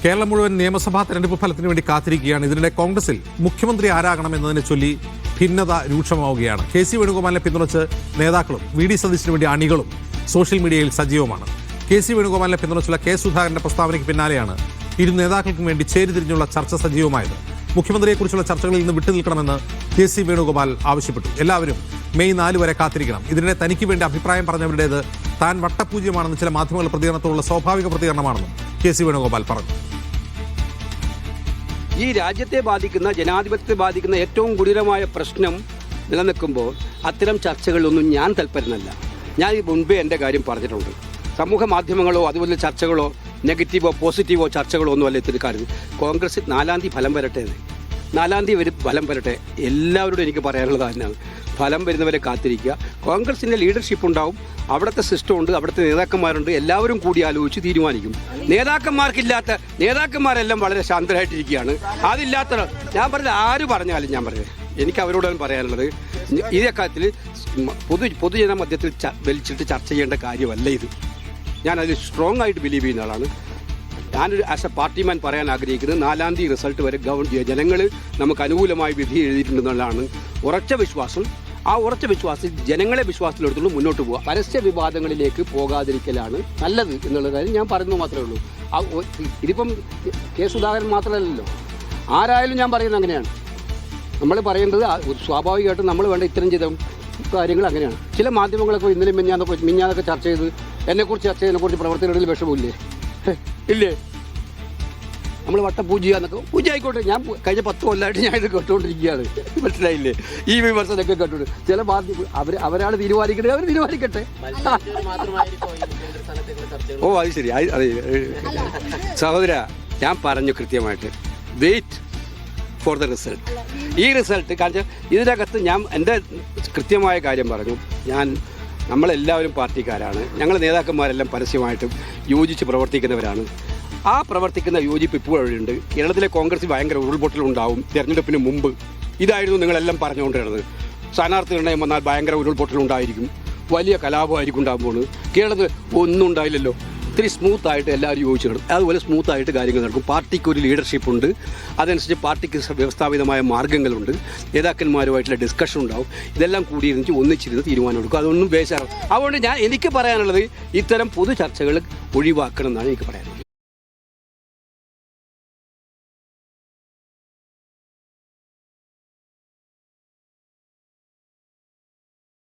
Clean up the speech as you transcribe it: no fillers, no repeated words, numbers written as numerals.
കേരളം മുഴുവൻ നിയമസഭാ തെരഞ്ഞെടുപ്പ് ഫലത്തിന് വേണ്ടി കാത്തിരിക്കുകയാണ്. ഇതിനിടെ കോൺഗ്രസിൽ മുഖ്യമന്ത്രി ആരാകണമെന്നതിനെ ചൊല്ലി ഭിന്നത രൂക്ഷമാവുകയാണ്. കെ.സി. വേണുഗോപാലിനെ പിന്തുണച്ച് നേതാക്കളും വി.ഡി. സതീശിന് വേണ്ടി അണികളും സോഷ്യൽ മീഡിയയിൽ സജീവമാണ്. കെ.സി. വേണുഗോപാലിനെ പിന്തുണച്ചുള്ള കെ. സുധാകരന്റെ പ്രസ്താവനയ്ക്ക് പിന്നാലെയാണ് ഇരു നേതാക്കൾക്കും വേണ്ടി ചേരിതിരിഞ്ഞുള്ള ചർച്ച സജീവമായത്. മുഖ്യമന്ത്രിയെക്കുറിച്ചുള്ള ചർച്ചകളിൽ നിന്ന് വിട്ടുനിൽക്കണമെന്ന് കെ.സി. വേണുഗോപാൽ ആവശ്യപ്പെട്ടു. എല്ലാവരും മെയ് 4 വരെ കാത്തിരിക്കണം. ഇതിനിടെ തനിക്ക് വേണ്ടി അഭിപ്രായം പറഞ്ഞവരുടേത് താൻ വട്ടപൂജ്യമാണെന്ന് ചില മാധ്യമങ്ങളുടെ പ്രതികരണത്തോടുള്ള സ്വാഭാവിക പ്രതികരണമാണെന്നും കെ.സി. വേണുഗോപാൽ പറഞ്ഞു. ഈ രാജ്യത്തെ ബാധിക്കുന്ന, ജനാധിപത്യത്തെ ബാധിക്കുന്ന ഏറ്റവും ഗുരുതരമായ പ്രശ്നം നിലനിൽക്കുമ്പോൾ അത്തരം ചർച്ചകളിലൊന്നും ഞാൻ തൽപരനല്ല. ഞാൻ ഈ മുൻപേ എൻ്റെ കാര്യം പറഞ്ഞിട്ടുണ്ട്. സമൂഹ മാധ്യമങ്ങളോ അതുപോലെ ചർച്ചകളോ നെഗറ്റീവോ പോസിറ്റീവോ ചർച്ചകളോ ഒന്നും അല്ല ഇത്തിരി കാര്യം. കോൺഗ്രസ് 4-ാം തീയതി ഫലം വരട്ടെ, 4-ാം തീയതി ഫലം വരട്ടെ. എല്ലാവരോടും എനിക്ക് പറയാനുള്ളത് തന്നെയാണ്, ഫലം വരുന്നവരെ കാത്തിരിക്കുക. കോൺഗ്രസിൻ്റെ ലീഡർഷിപ്പ് ഉണ്ടാവും, അവിടുത്തെ സിസ്റ്റം ഉണ്ട്, അവിടുത്തെ നേതാക്കന്മാരുണ്ട്. എല്ലാവരും കൂടി ആലോചിച്ച് തീരുമാനിക്കും. നേതാക്കന്മാരെല്ലാം വളരെ ശാന്തരായിട്ടിരിക്കുകയാണ്. അതില്ലാത്ത ഞാൻ പറഞ്ഞത് ആര് പറഞ്ഞാലും ഞാൻ പറഞ്ഞത് എനിക്ക് അവരോടാണ് പറയാനുള്ളത്. ഈ കാര്യത്തിൽ പൊതുജന മധ്യത്തിൽ വലിച്ചിട്ട് ചർച്ച ചെയ്യേണ്ട കാര്യമല്ല ഇത്. ഞാനതിൽ സ്ട്രോങ് ആയിട്ട് ബിലീവ് ചെയ്യുന്ന ആളാണ്. ഞാനൊരു ആസ് എ പാർട്ടിമാൻ പറയാൻ ആഗ്രഹിക്കുന്നത് 4-ാം തീയതി റിസൾട്ട് വരെ ജനങ്ങൾ നമുക്ക് അനുകൂലമായി വിധി എഴുതിയിട്ടുണ്ടെന്നുള്ളതാണ് ഉറച്ച വിശ്വാസം. ആ ഉറച്ച വിശ്വാസം ജനങ്ങളെ വിശ്വാസത്തിലെടുത്തുകൊണ്ട് മുന്നോട്ട് പോവുക. പരസ്യ വിവാദങ്ങളിലേക്ക് പോകാതിരിക്കലാണ് നല്ലത് എന്നുള്ള കാര്യം ഞാൻ പറയുന്നത് മാത്രമേ ഉള്ളൂ. ഇതിപ്പം കെ. സുധാകരൻ മാത്രമല്ലല്ലോ, ആരായാലും ഞാൻ പറയുന്നത് അങ്ങനെയാണ്. നമ്മൾ പറയേണ്ടത് സ്വാഭാവികമായിട്ടും നമ്മൾ വേണ്ട ഇത്തരം ചെയ്ത കാര്യങ്ങൾ അങ്ങനെയാണ്. ചില മാധ്യമങ്ങളൊക്കെ ഇന്നലെ മിഞ്ഞാന്നൊക്കെ ചർച്ച ചെയ്ത് എന്നെക്കുറിച്ച് ചർച്ച ചെയ്തതിനെക്കുറിച്ച് പ്രവർത്തനങ്ങളിൽ വിഷമമില്ലേ? ഇല്ലേ? നമ്മൾ വട്ടപൂജ എന്നൊക്കെ പൂജ ആയിക്കോട്ടെ. ഞാൻ കഴിഞ്ഞ 10 കൊല്ലമായിട്ട് ഞാൻ ഇത് കേട്ടുകൊണ്ടിരിക്കുകയാണ്. മനസ്സിലായില്ലേ? ഈ വിമർശനമൊക്കെ കേട്ടോണ്ട് ചില മാധ്യമം അവരാണ് തീരുമാനിക്കുന്നത്, അവർ തീരുമാനിക്കട്ടെ. ഓ അത് ശരി. അതെ സഹോദര, ഞാൻ പറഞ്ഞു കൃത്യമായിട്ട് വെയിറ്റ് ഫോർ ദ റിസൾട്ട്. ഈ റിസൾട്ട് കാരണം ഇതിനകത്ത് ഞാൻ എൻ്റെ കൃത്യമായ കാര്യം പറഞ്ഞു. നമ്മളെല്ലാവരും പാർട്ടിക്കാരാണ്. ഞങ്ങൾ നേതാക്കന്മാരെല്ലാം പരസ്യമായിട്ടും യോജിച്ച് പ്രവർത്തിക്കുന്നവരാണ്. ആ പ്രവർത്തിക്കുന്ന യോജിപ്പ് ഇപ്പോഴുണ്ട്. കേരളത്തിലെ കോൺഗ്രസ് ഭയങ്കര ഉരുൾപൊട്ടലുണ്ടാവും തിരഞ്ഞെടുപ്പിന് മുമ്പ്. ഇതായിരുന്നു നിങ്ങളെല്ലാം പറഞ്ഞുകൊണ്ടിരുന്നത്. സ്ഥാനാർത്ഥി നിർണ്ണയം വന്നാൽ ഭയങ്കര ഉരുൾപൊട്ടലുണ്ടായിരിക്കും, വലിയ കലാപമായിരിക്കും ഉണ്ടാകാൻ പോകുന്നത്. കേരളത്തിൽ ഒന്നും ഉണ്ടായില്ലല്ലോ. ഇത്തിരി സ്മൂത്തായിട്ട് എല്ലാവരും യോജിച്ചിടും. അതുപോലെ സ്മൂത്തായിട്ട് കാര്യങ്ങൾ നടക്കും. പാർട്ടിക്ക് ഒരു ലീഡർഷിപ്പ് ഉണ്ട്, അതനുസരിച്ച് പാർട്ടിക്ക് വ്യവസ്ഥാപിതമായ മാർഗ്ഗങ്ങളുണ്ട്, നേതാക്കന്മാരുമായിട്ടുള്ള ഡിസ്കഷൻ ഉണ്ടാവും. ഇതെല്ലാം കൂടിയിരുന്നിട്ട് ഒന്നിച്ചിരുന്ന് തീരുമാനമെടുക്കും. അതൊന്നും ബേശാറും. അതുകൊണ്ട് എനിക്ക് പറയാനുള്ളത് ഇത്തരം പൊതു ചർച്ചകൾ ഒഴിവാക്കണം എന്നാണ് എനിക്ക് പറയാനുള്ളത്.